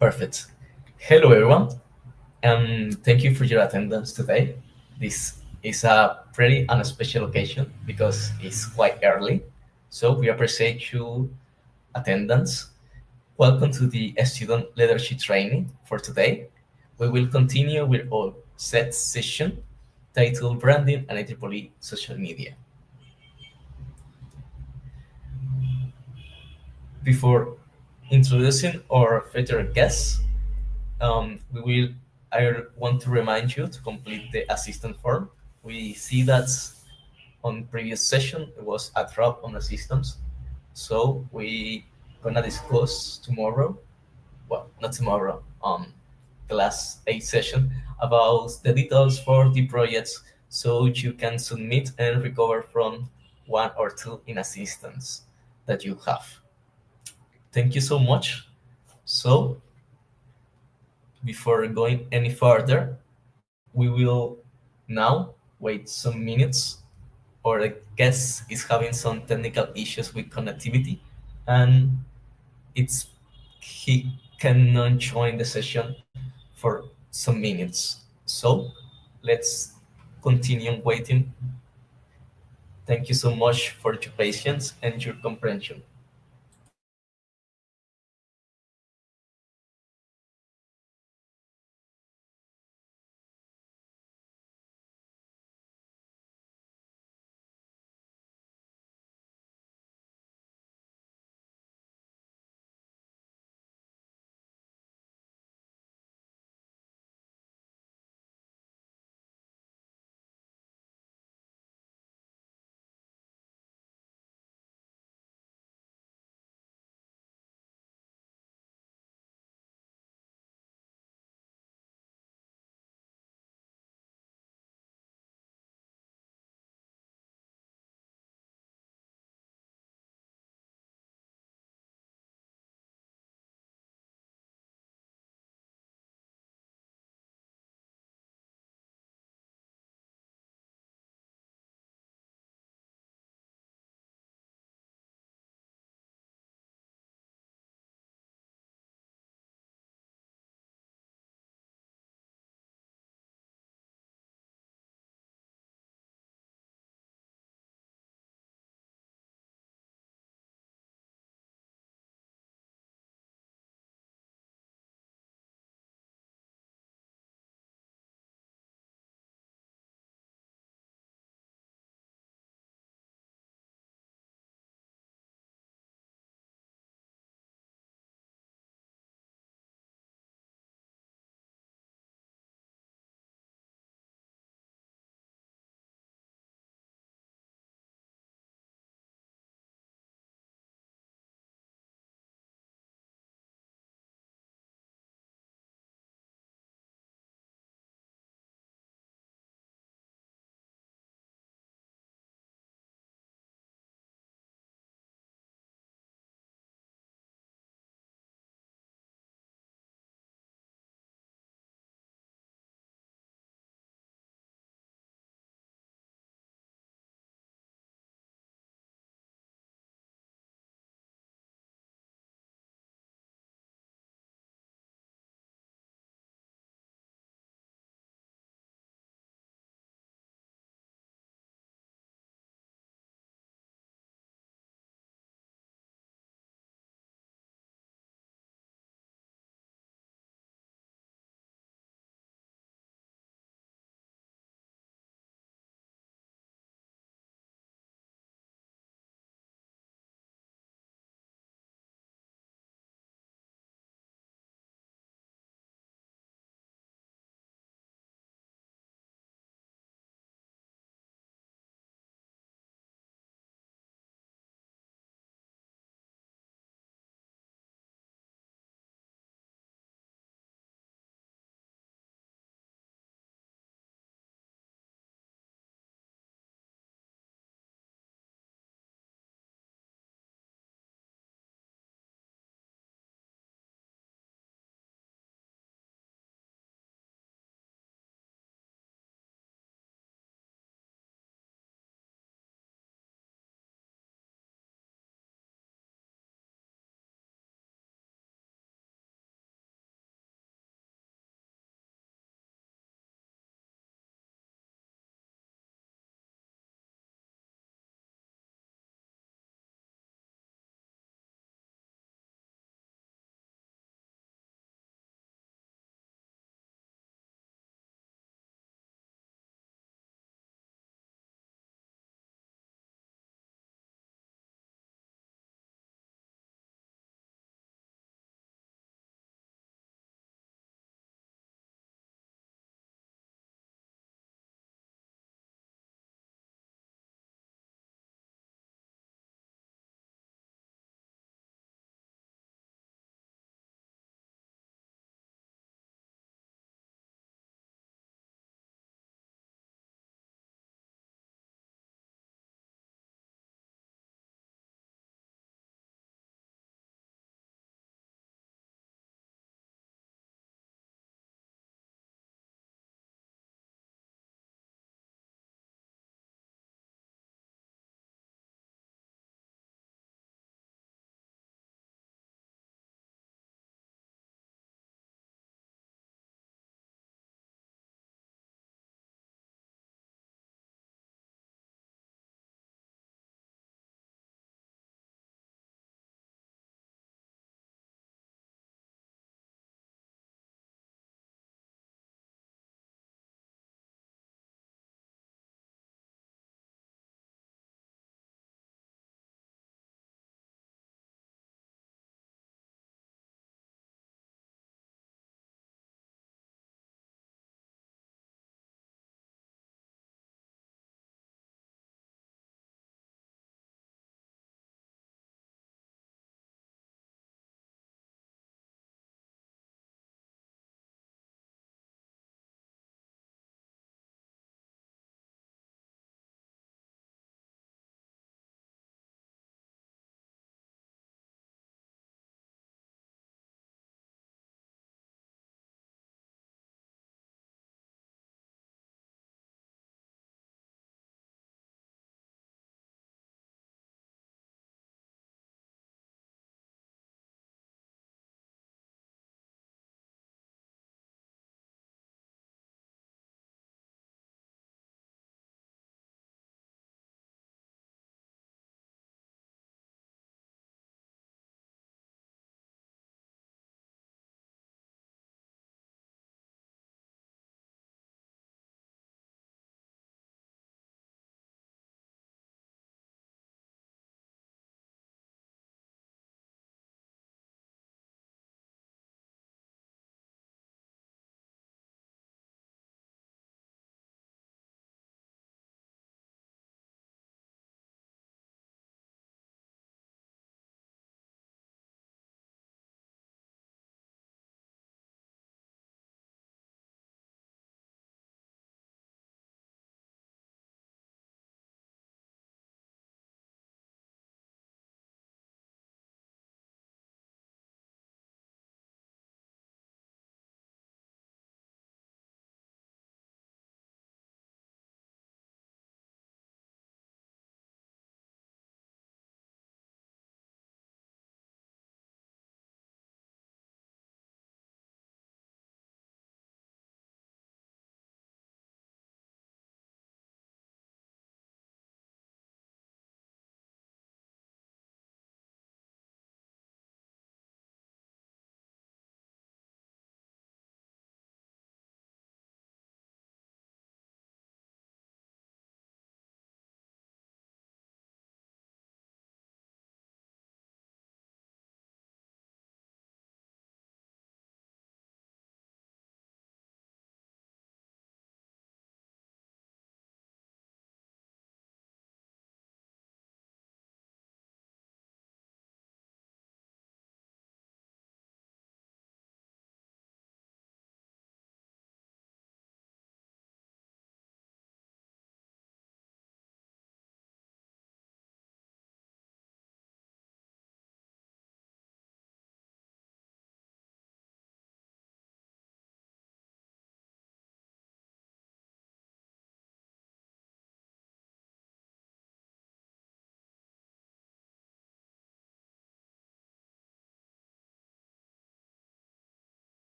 Perfect. Hello, everyone, and thank you for your attendance today. This is a pretty unspecial occasion because it's quite early, so we appreciate your attendance. Welcome to the student leadership training for today. We will continue with our set session titled Branding and IEEE Social Media. Before introducing our featured guests, we will. I want to remind you to complete the assistant form. We see that on previous session it was a drop on the systems, so we gonna discuss tomorrow. Well, not tomorrow. The last eight session about the details for the projects, so you can submit and recover from one or two in assistance that you have. Thank you so much. So before going any further, we will now wait some minutes. Our guest is having some technical issues with connectivity, and it's he cannot join the session for some minutes. So let's continue waiting. Thank you so much for your patience and your comprehension.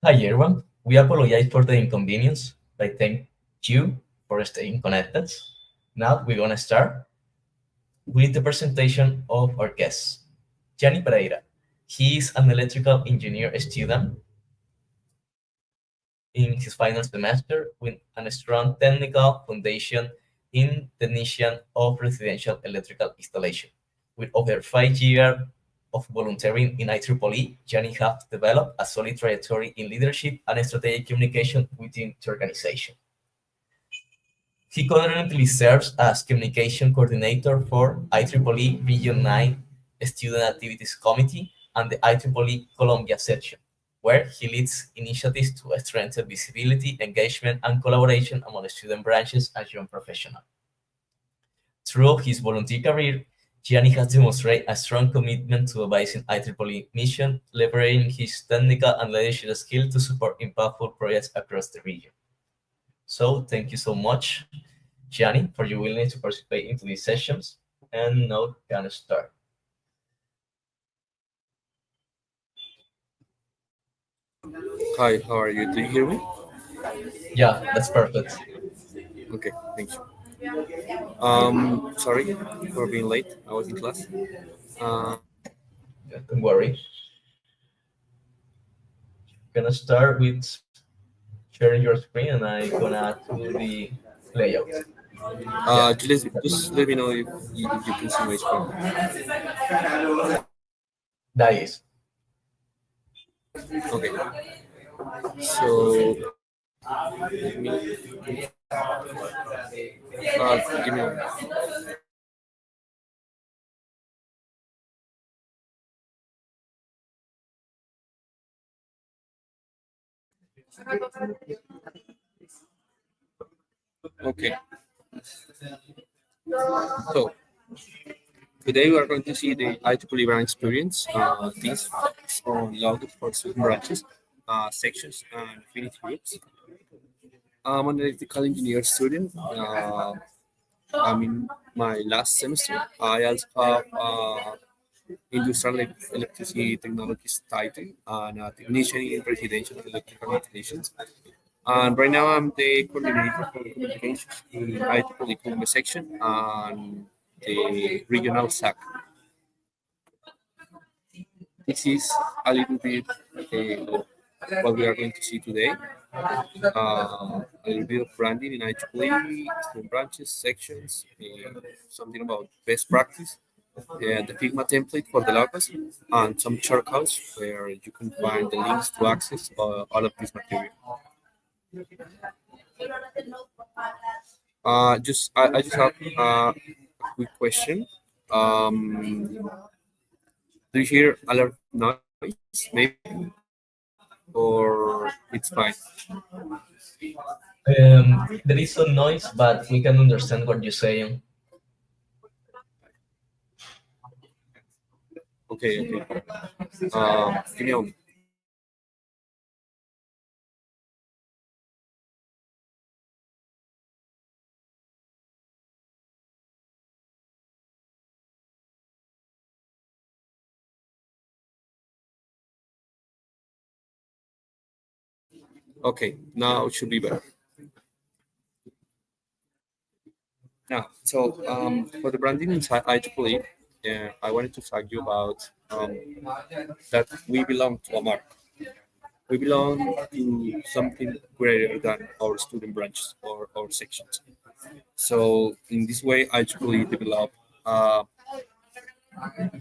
Hi everyone, we apologize for the inconvenience, but thank you for staying connected. Now we're gonna start with the presentation of our guest, Gianni Pereira. He is an electrical engineer student in his final semester with a strong technical foundation in technician of residential electrical installation. With over 5 years of volunteering in IEEE, Gianni has developed a solid trajectory in leadership and strategic communication within the organization. He currently serves as communication coordinator for IEEE Region 9 Student Activities Committee and the IEEE Colombia section, where he leads initiatives to strengthen visibility, engagement, and collaboration among student branches and young professionals. Throughout his volunteer career, Gianni has demonstrated a strong commitment to advancing IEEE mission, leveraging his technical and leadership skills to support impactful projects across the region. So, thank you so much, Gianni, for your willingness to participate into these sessions. And now, can start. Hi, how are you? Do you hear me? Yeah, that's perfect. Okay, thank you. Sorry for being late. I was in class. Uh, Yeah, don't worry. Gonna start with sharing your screen, and I'm gonna add to the layout. Yeah, just let me know if you can see my screen. that is. Okay, so let me give me a okay. So today we are going to see the IEEE brand experience. This focus on logic for certain branches, sections, and affinity groups. I'm an electrical engineer student. I'm in my last semester. I also have industrial electricity technologies title and a technician in residential electrical installations. And right now I'm the coordinator for communications in IEEE Columbia section and the regional SAC. This is a little bit of what we are going to see today. A little bit of branding in IEEE, different branches, sections, something about best practice, the Figma template for the logos, and some shortcuts where you can find the links to access all of this material. I just have a quick question. Um, do you hear a lot of noise, maybe, or it's fine? There is some noise, but we can understand what you're saying. Okay, okay. Give me a moment. Okay, now it should be better. Now, so for the branding inside IEEE, I wanted to talk you about that we belong to a mark. We belong to something greater than our student branches or our sections. So in this way, IEEE develop uh,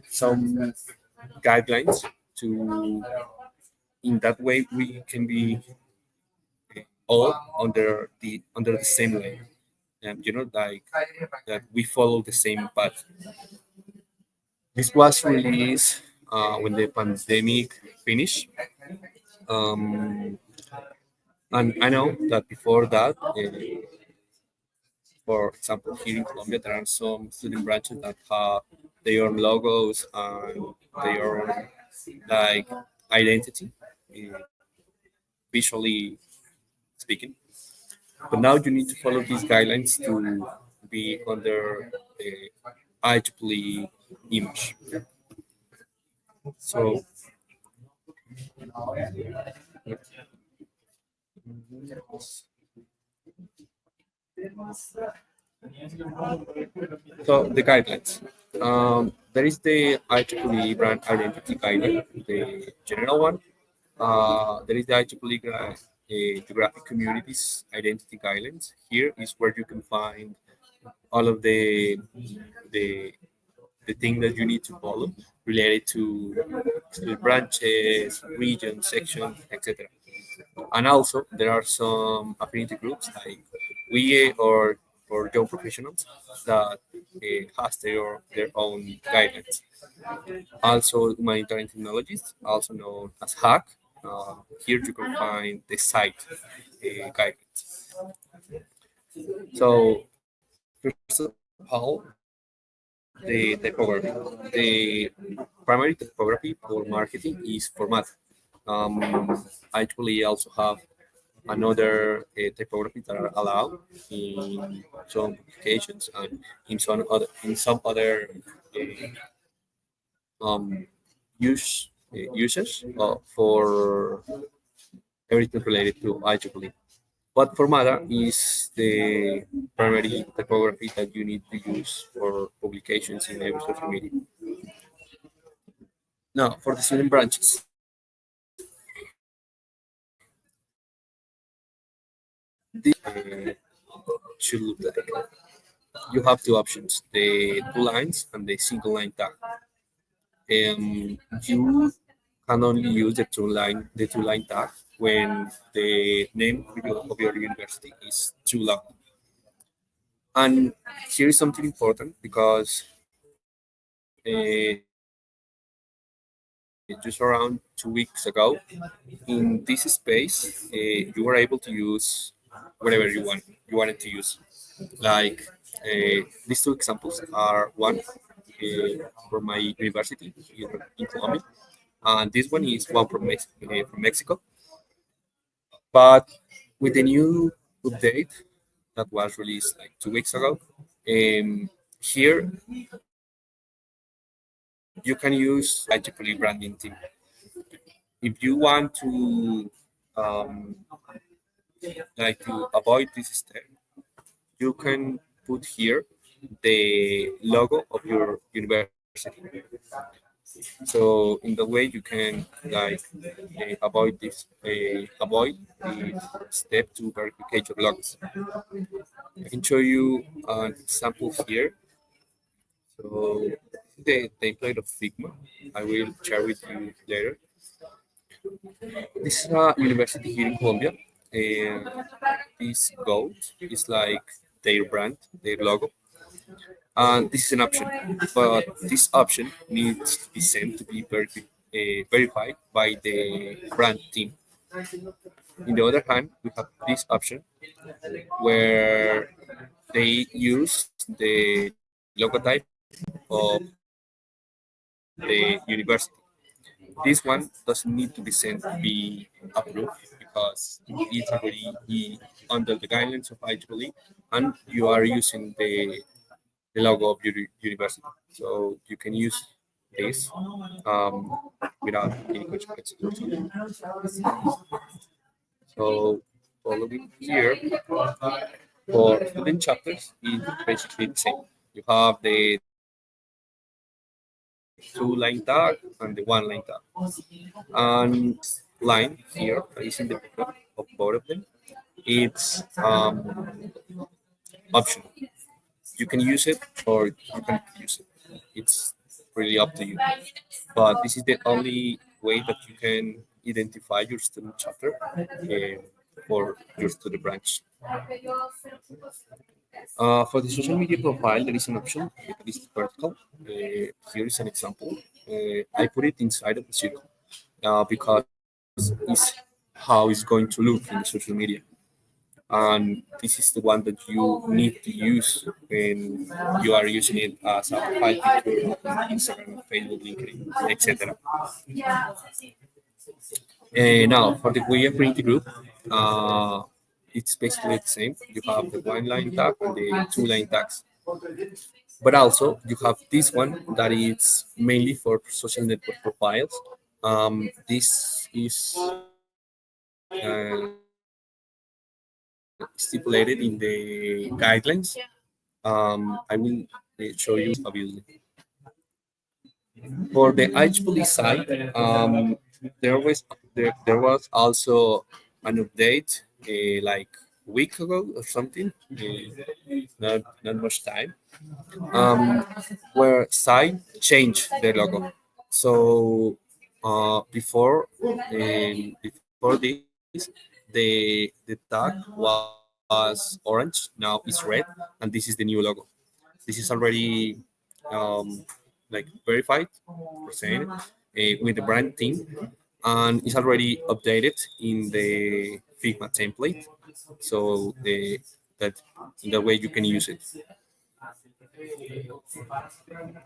some guidelines to. In that way, we can be all under the same lane. Like that we follow the same path. This was released when the pandemic finished. Um, and I know that before that, for example, here in Colombia, there are some student branches that have their own logos and their own like identity, uh, visually speaking. But now you need to follow these guidelines to be under the IEEE image. So So the guidelines. There is the IEEE brand identity guideline, the general one. There is the IEEE geographic communities identity guidelines. Here is where you can find all of the the thing that you need to follow related to branches, regions, sections, etc. And also there are some affinity groups like we or young professionals that has their own guidelines. Also, humanitarian technologies, also known as HAC. Here you can find the site guidelines. So first of all, the typography. The primary typography for marketing is format. I actually also have another typography that are allowed in some applications and in some other um, uses for everything related to IEEE. But Formata is the primary typography that you need to use for publications in every social media. Now, for the student branches, this should look like you have two options: the two lines and the single line tag. You can only use the two line tag when the name of your university is too long. And here is something important because just around 2 weeks ago, in this space, you were able to use whatever you wanted to use. Like these two examples are one from my university in Colombia, and this one is one from Mexico. But with the new update that was released like 2 weeks ago, here you can use IEEE branding team. If you want to like to avoid this step, you can put here the logo of your university. So in the way you can like avoid this step to verify your logs. I can show you an example here. So the template of Figma, I will share with you later. This is a university here in Colombia, and this goat is like their brand, their logo, and this is an option. But this option needs to be sent to be verified by the brand team. In the other hand, we have this option where they use the logotype of the university. This one doesn't need to be sent to be approved because it's already under the guidelines of IEEE and you are using the logo of your university. So you can use this without any consequences. So following here, for student chapters, it's basically the same. You have the two line tag and the one line tag. And line here that is in the bottom of both of them, it's optional. You can use it or you can use it. It's really up to you. But this is the only way that you can identify your student chapter for your student branch. For the social media profile, there is an option. It is vertical. Here is an example. I put it inside of the circle because it's how it's going to look in the social media. And this is the one that you need to use when you are using it as a profile picture on Instagram, Facebook, LinkedIn, etc. Now, for the Guia Print group, it's basically the same. You have the one line tag and the two line tags. But also, you have this one that is mainly for social network profiles. This is like stipulated in the guidelines. I will show you obviously. For the IEEE side, there was also an update like a week ago or something, not much time, um, where site changed the logo. So before this, the tag was orange, now it's red, and this is the new logo. This is already um, like verified for saying it with the brand team, and it's already updated in the Figma template, so that in that way you can use it.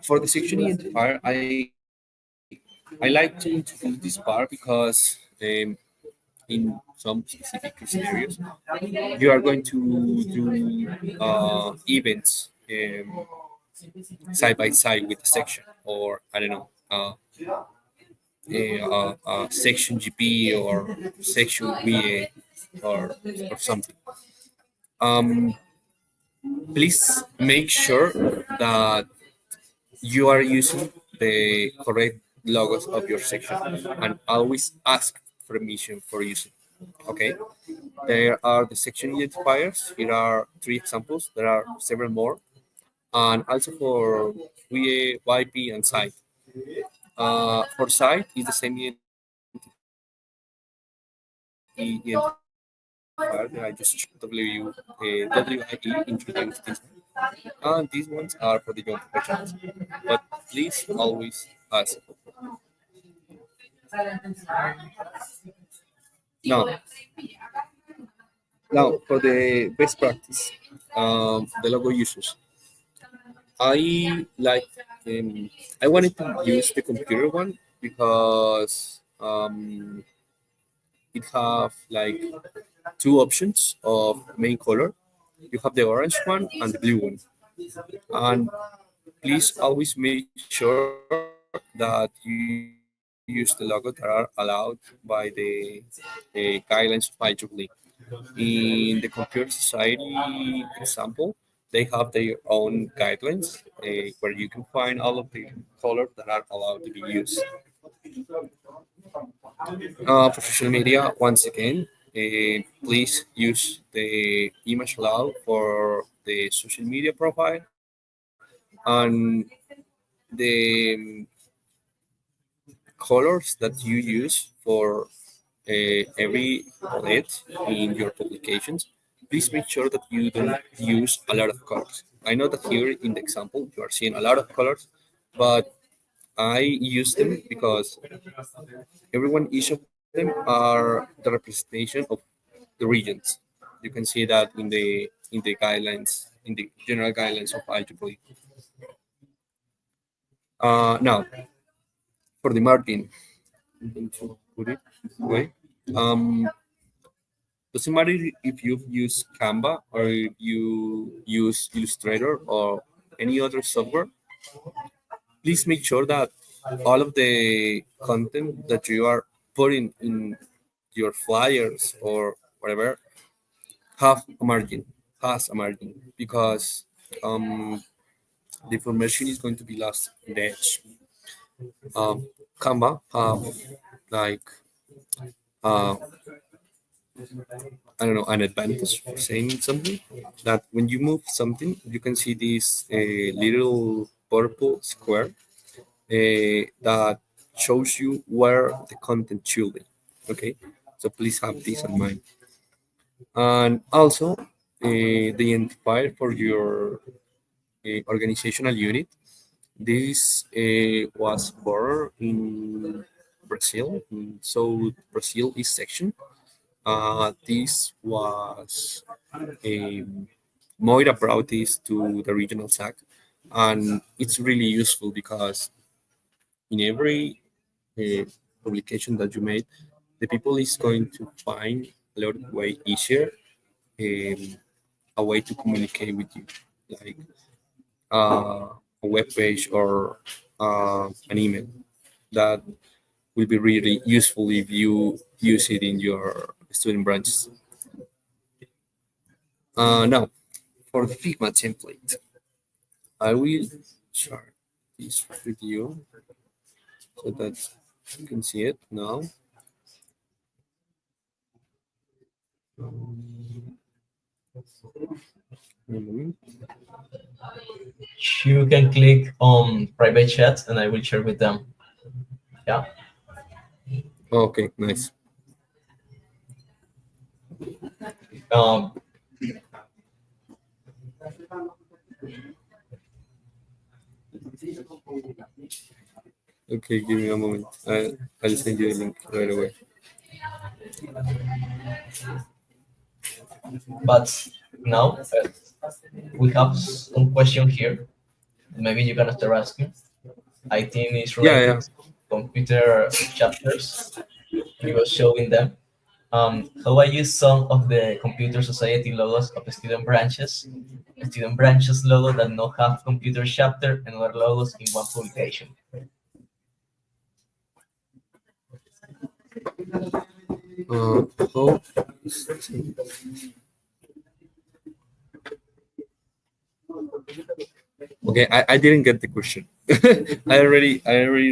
For the section identifier, I like to introduce this part because in some specific scenarios you are going to do events side by side with the section, or I don't know, section GP or section VA or something. Um, Please make sure that you are using the correct logos of your section and always ask permission for using. Okay, there are the section identifiers. Here are three examples. There are several more, and also for VA, YP, and site. For site, is the same identifier that I just showed, WIE introduced this, and these ones are for the young professionals. But please always ask. Now, now for the best practice, the logo users. I like I wanted to use the computer one because it have like two options of main color. You have the orange one and the blue one. And please always make sure that you use the logo that are allowed by the guidelines of IEEE. In the Computer Society example, they have their own guidelines where you can find all of the colors that are allowed to be used. For social media, once again, please use the image allow for the social media profile, and the colors that you use for every lead in your publications. Please make sure that you don't use a lot of colors. I know that here in the example you are seeing a lot of colors, but I use them because each of them are the representation of the regions. You can see that in the guidelines, in the general guidelines of IEEE. Now, for the margin, I'm going to put it away. Um, doesn't matter if you use Canva or you use Illustrator or any other software. Please make sure that all of the content that you are putting in your flyers or whatever have a margin, has a margin, because um, the information is going to be lost in the edge. Canva have like uh, I don't know, an advantage for saying something, that when you move something, you can see this little purple square that shows you where the content should be. Okay, so please have this in mind. And also, the identifier for your organizational unit. This was born in Brazil, so Brazil is section. This was Moira brought this to the regional SAC, and it's really useful because in every uh, publication that you made, the people is going to find a lot of way easier um, a way to communicate with you, like a web page or an email that will be really useful if you use it in your student branches. Now, for the Figma template, I will share this with you so that you can see it now. Mhm. You can click on private chat and I will share with them. Yeah. Okay, nice. Um, Okay, give me a moment. I'll send you the link right away. but now we have some question here. Maybe you can start asking. I think it's Yeah, related yeah. to computer chapters. You were showing them. How I use some of the computer society logos of the student branches logo that not have computer chapter and other logos in one publication. Oh, okay. I didn't get the question. I already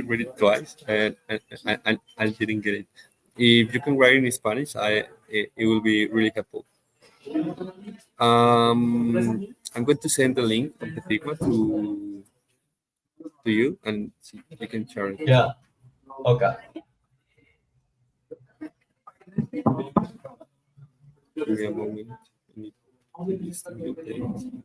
read it twice, and I didn't get it. If you can write in Spanish, it will be really helpful. I'm going to send the link of the Figma to you, and you can share it. Yeah. Okay. Give me a moment. I need this to be updated.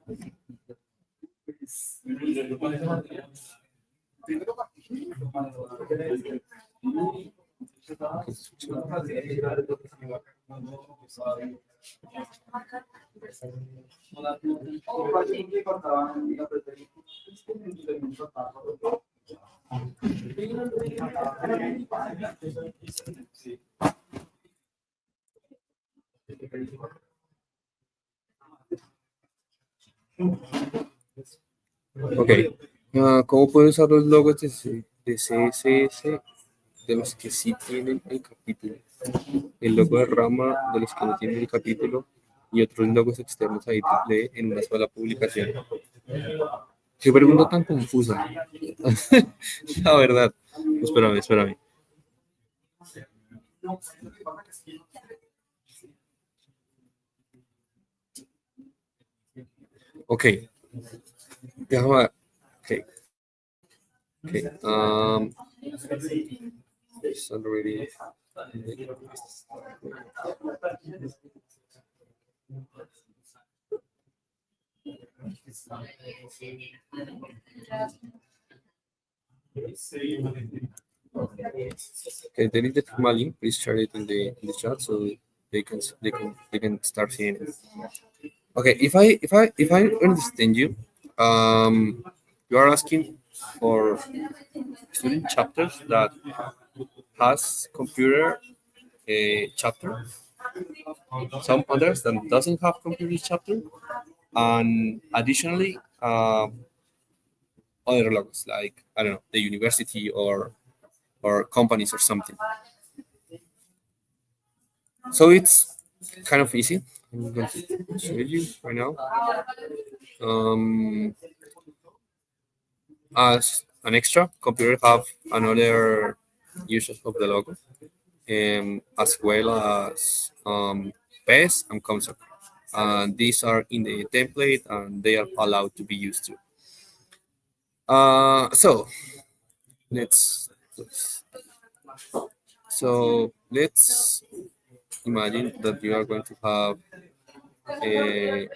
Ok. ¿Cómo puedo usar los logos de CSS de los que sí tienen el capítulo? El logo de rama de los que no tienen el capítulo y otros logos externos a IEEE en una sola publicación. Qué pregunta tan confusa. La verdad. Espérame, espérame. Ok. Déjame ver. Ok. Okay. It's already. Okay, there is the Figma link. Please share it in the chat so they can start seeing it. Okay, if I understand you, you are asking for student chapters that has computer chapter, some others that doesn't have computer chapter, and additionally other logos like I don't know the university or companies or something. So it's kind of easy. I'm going to show you right now. Um, as an extra, computer have another uses of the logo, as well as base and concept. And these are in the template and they are allowed to be used too. So let's let's imagine that you are going to have a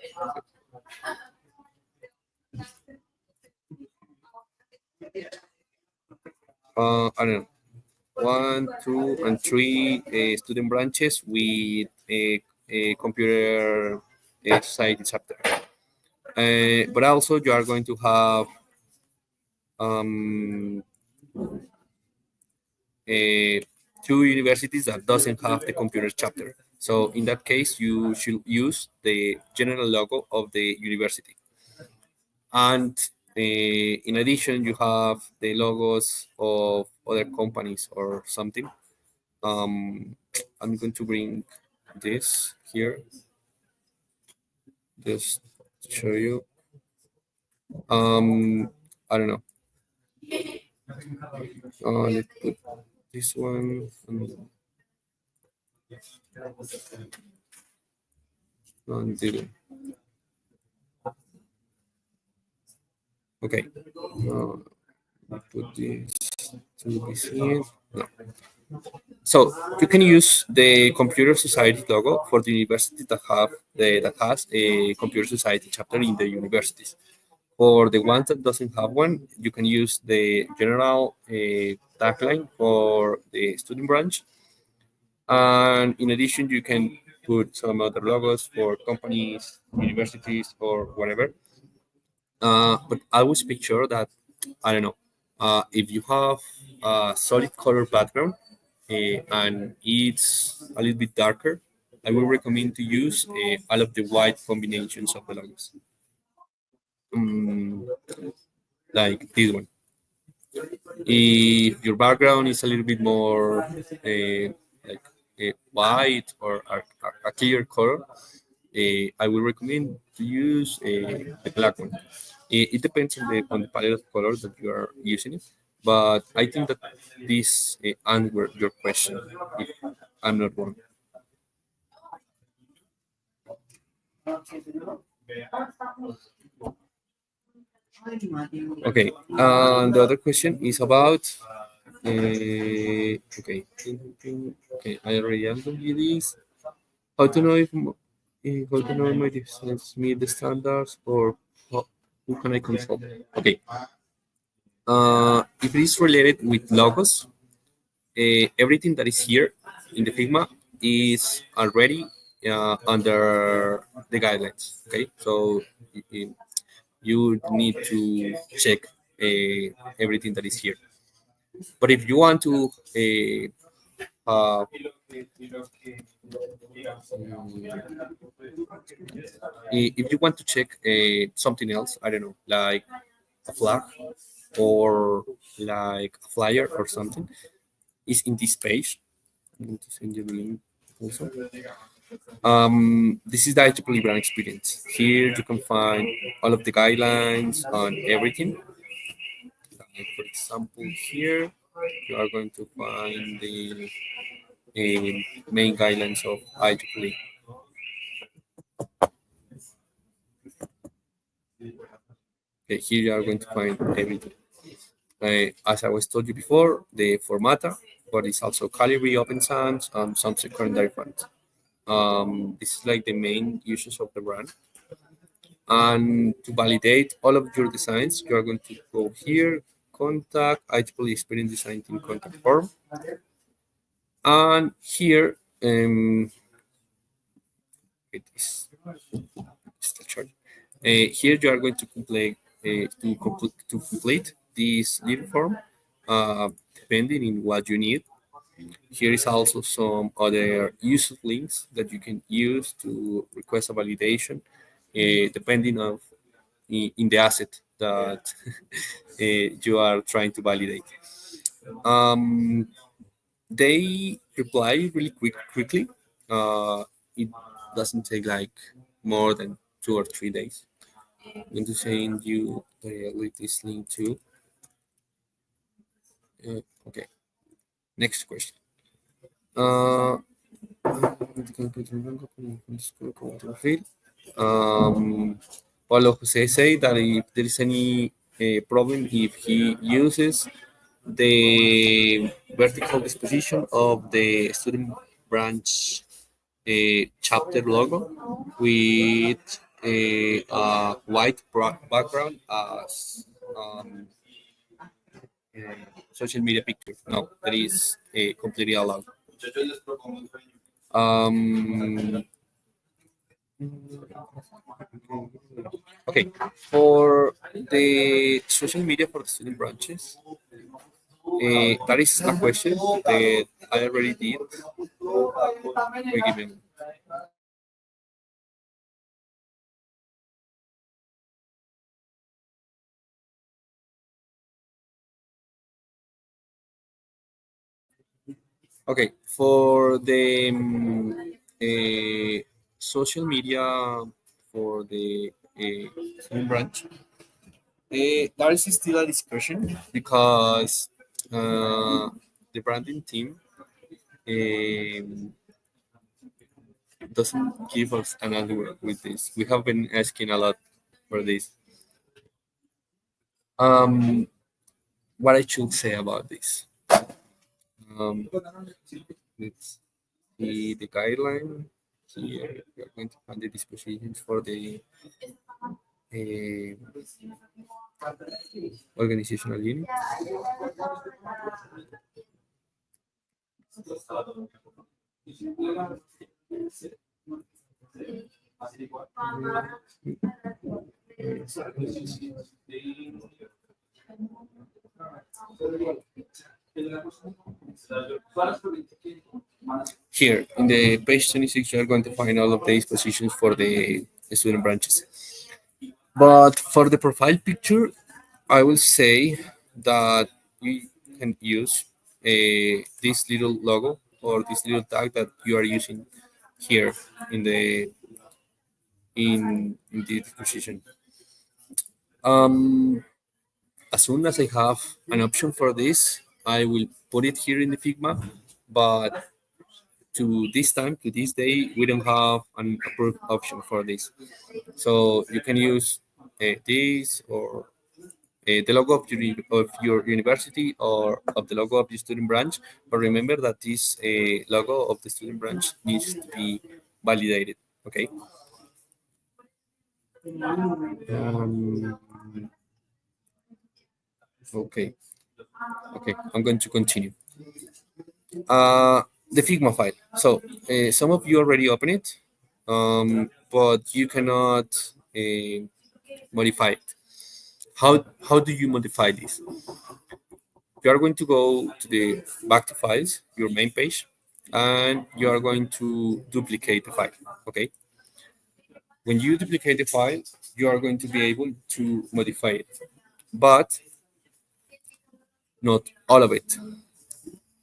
I don't know, one, two, and three student branches with a computer society chapter. But also you are going to have um, uh, two universities that doesn't have the computer chapter. So in that case, you should use the general logo of the university. And in addition, you have the logos of other companies or something. I'm going to bring this here. just to show you. I don't know. Let's put this one on the. Okay. Put this to be seen. No. So you can use the Computer Society logo for the universities that has a Computer Society chapter in the universities. For the ones that doesn't have one, you can use the general tagline for the student branch, and in addition, you can put some other logos for companies, universities, or whatever. But I always picture that, I don't know, if you have a solid color background and it's a little bit darker, I will recommend to use all of the white combinations of the logos. Um, like this one. If your background is a little bit more like white or a clear color, I will recommend to use the black one. It depends on the palette of colors that you are using it, but I think that this answers your question. If I'm not wrong. Okay, the other question is about. Okay, okay, I already answered you this. How to know if how to know my designs meet the standards or who can I consult? Okay, if it is related with logos, everything that is here in the Figma is already under the guidelines. Okay, so you need to check everything that is here. But if you want to if you want to check something else, I don't know, like a flag or like a flyer or something, is in this page. I'm going to send you the link also. This is the IEEE brand experience. Here you can find all of the guidelines on everything. Like for example, here you are going to find the main guidelines of IEEE. Okay, here you are going to find everything. As I was told you before, the formata, but it's also Calibri, Open Sans, some secondary fonts. This is like the main uses of the brand. And to validate all of your designs, you are going to go here, contact IEEE Experience Design Team contact form. And here, it is still charging. Here you are going to complete this little form, depending in what you need. Here is also some other useful links that you can use to request a validation, depending of in the asset that you are trying to validate. Um, they reply really quickly. It doesn't take like more than 2 or 3 days. I'm going to send you the latest link too. Okay, next question. Uh, um, Paulo Jose say that if there is any problem, if he uses the vertical disposition of the student branch chapter logo with a white background as social media picture. No, that is completely allowed. Um, okay, for the social media for the student branches, that is a question that I already did. Give me. Okay, for the social media for the student branch. There is still a discussion because the branding team um, doesn't give us an answer with this. We have been asking a lot for this. Um, what I should say about this? Um, let's see the guideline. Here we are going to find the dispositions for the uh, organizational unit. Here in the page 26, you are going to find all of these positions for the student branches. But for the profile picture, I will say that you can use this little logo or this little tag that you are using here in in this position. Um, as soon as I have an option for this, I will put it here in the Figma. But to this time, to this day, we don't have an approved option for this. So you can use this or the logo of your university or of the logo of your student branch. But remember that this logo of the student branch needs to be validated. Okay. Um, okay. Okay. I'm going to continue. The Figma file. So some of you already open it, but you cannot modify it. How do you modify this? You are going to go to the back to files, your main page, and you are going to duplicate the file. Okay. When you duplicate the file, you are going to be able to modify it, but not all of it.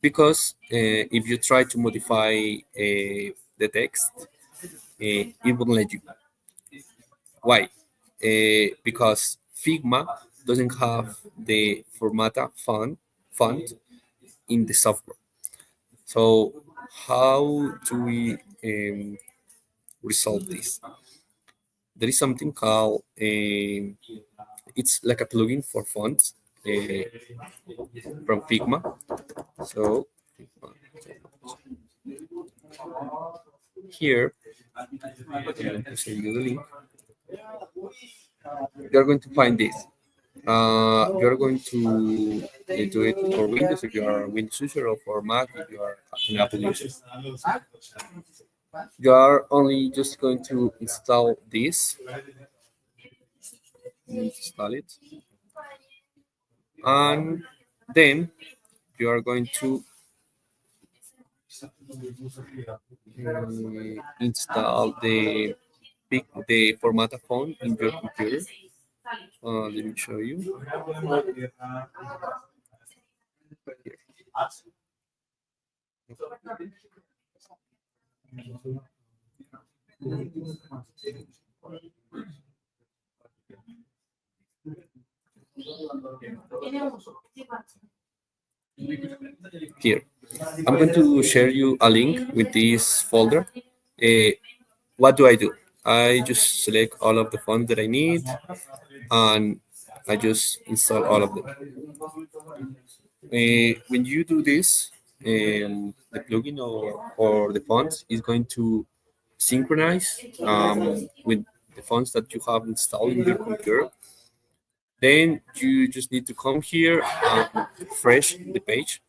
Because if you try to modify the text, it won't let you. Why? Because Figma doesn't have the Formata font in the software. So how do we resolve this? There is something called it's like a plugin for fonts from Figma. So here, I'm going to send you the link. You're going to find this. You're going to do it for Windows if you are a Windows user, or for Mac if you are an Apple user. You are only just going to install this, install it, and then you are going to install the Formata font in your computer. Let me show you. Here, I'm going to share you a link with this folder. What do? I just select all of the fonts that I need, and I just install all of them. When you do this, the plugin or the fonts is going to synchronize with the fonts that you have installed in your computer. Then you just need to come here and refresh the page.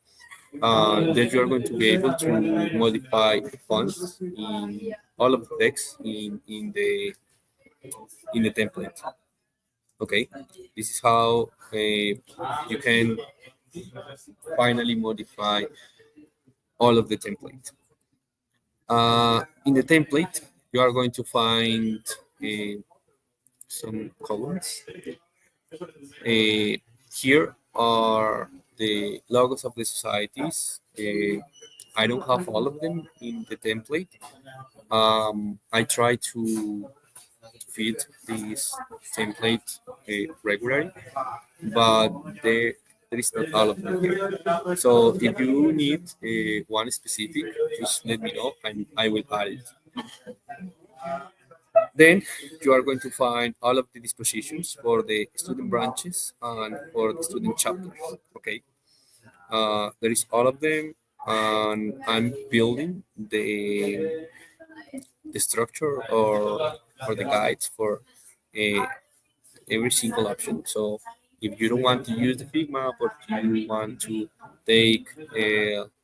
Then you are going to be able to modify the fonts in all of the text in the template. Okay, this is how you can finally modify all of the template. In the template, you are going to find some columns. Here are the logos of the societies. I don't have all of them in the template. I try to to fit this template regularly, but there is not all of them here. So if you need one specific, just let me know and I will add it. Then you are going to find all of the dispositions for the student branches and for the student chapters. Okay, there is all of them, and I'm building the structure or the guides for uh, every single option. So if you don't want to use the Figma, but you want to take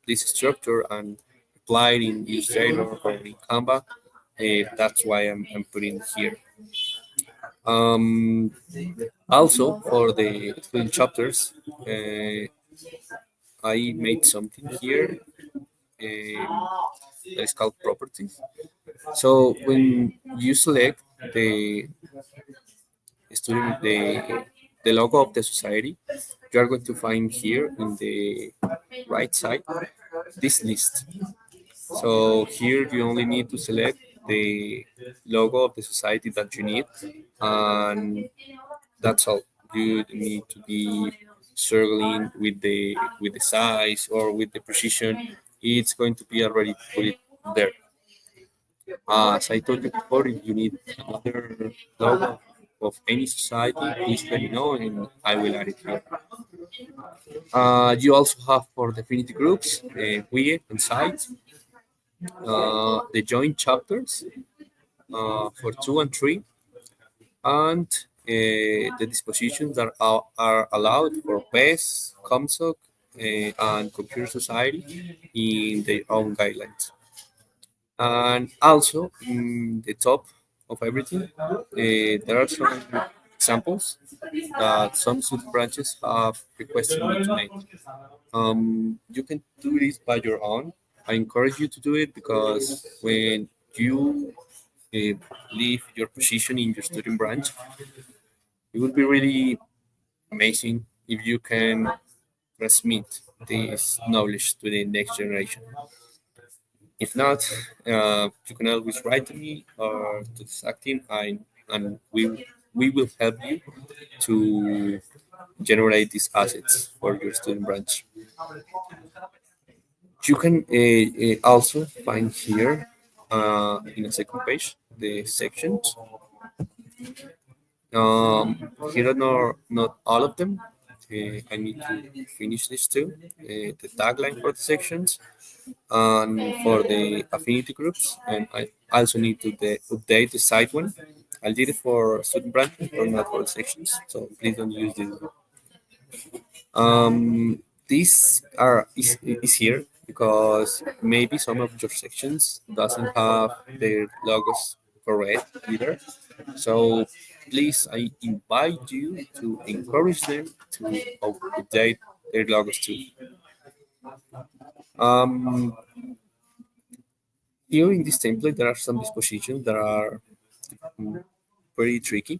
this structure and apply it in Illustrator or in Canva, that's why I'm putting it here. Um, Also, for the student chapters, I made something here that is called properties. So when you select the student, the logo of the society, you are going to find here in the right side this list. So here you only need to select the logo of the society that you need, and that's all. You don't need to be struggling with the size or with the precision. It's going to be already put it there. As I told you before, if you need another logo of any society, please let me know and I will add it here. You also have for the affinity groups, WIE and sites, the joint chapters for 2 and 3, and the dispositions that are allowed for PES, COMSOC, and Computer Society in their own guidelines. And also, in the top of everything, there are some examples that some student branches have requested me to make. You can do this by your own. I encourage you to do it because when you uh, leave your position in your student branch, it would be really amazing if you can transmit this knowledge to the next generation. If not, you can always write to me or to the SAC team, and we will help you to generate these assets for your student branch. You can also find here in the second page the sections. Here are not all of them. I need to finish this too. The tagline for the sections and for the affinity groups, and I also need to update the site one. I did it for student branches, but not for sections, so please don't use this one. These is here because maybe some of your sections doesn't have their logos correct either. So please, I invite you to encourage them to update their logos too. Um, Here in this template, there are some dispositions that are mm, pretty tricky.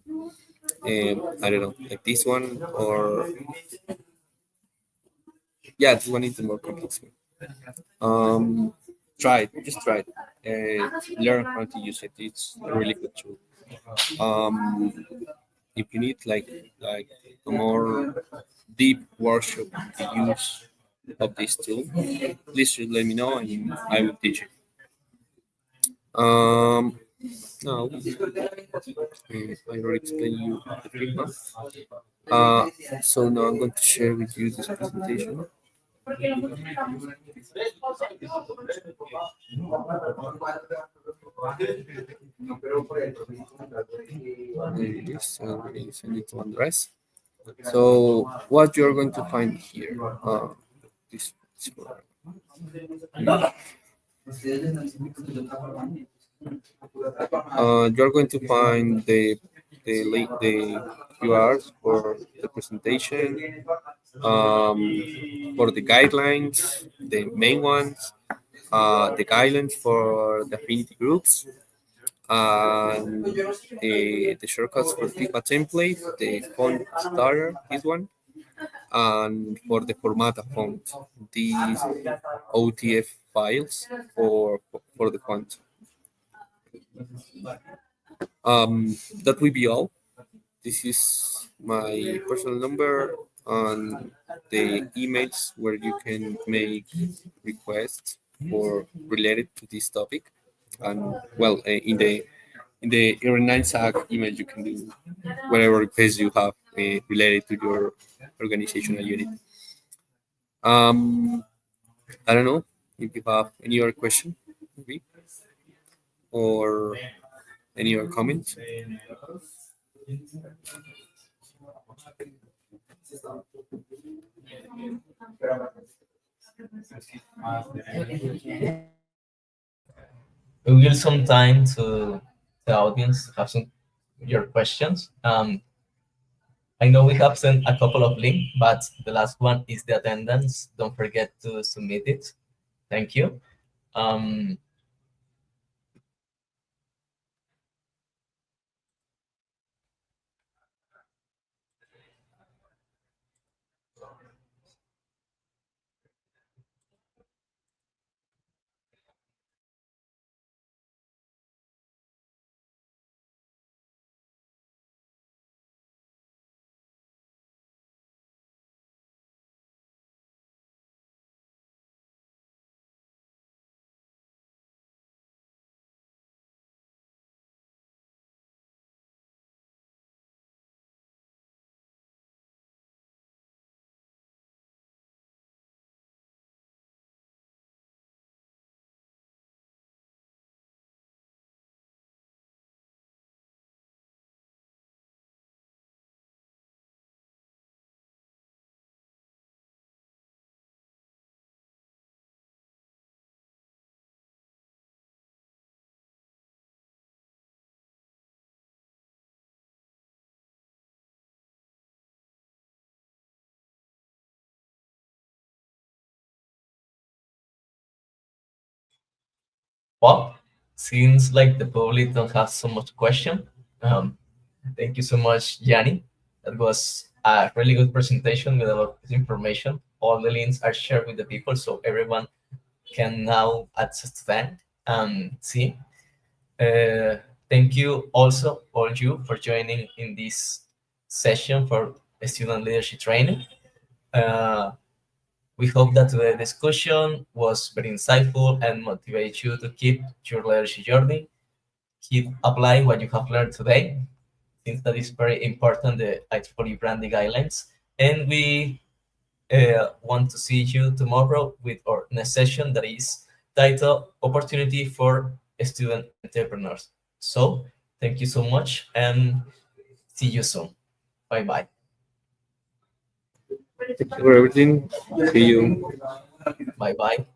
I don't know, like this one, or yeah, this one is the more complex one. Try it, just try it. Learn how to use it. It's a really good tool. Um, if you need like a more deep workshop the use of this tool, please just let me know and I will teach you. Now, I already explained you the Figma. So now I'm going to share with you this presentation. There it is. I'm going to send it to Andres. So what you're going to find here, this you're going to find the link, the QRs for the presentation, for the guidelines, the main ones, the guidelines for the affinity groups, and the shortcuts for Figma template, the font starter, this one, and for the formata font, these OTF files for the font. That will be all. This is my personal number and the emails where you can make requests for related to this topic. And well, in the Iran email, you can do whatever requests you have related to your organizational unit. Um, I don't know if you have any other question, maybe, or any other comments. We will some time to the audience to have some your questions. I know we have sent a couple of links, but the last one is the attendance. Don't forget to submit it. Thank you. Um, well, seems like the public don't have so much question. Um, Thank you so much, Yanni. That was a really good presentation with a lot of information. All the links are shared with the people, so everyone can now access to that and see. Uh, Thank you also, all you, for joining in this session for student leadership training. Uh, we hope that the discussion was very insightful and motivate you to keep your leadership journey. Keep applying what you have learned today, since that is very important, the IEEE branding guidelines. And we want to see you tomorrow with our next session that is titled Opportunity for Student Entrepreneurs. So thank you so much and see you soon. Bye bye. Thank you for everything. See you. Bye bye.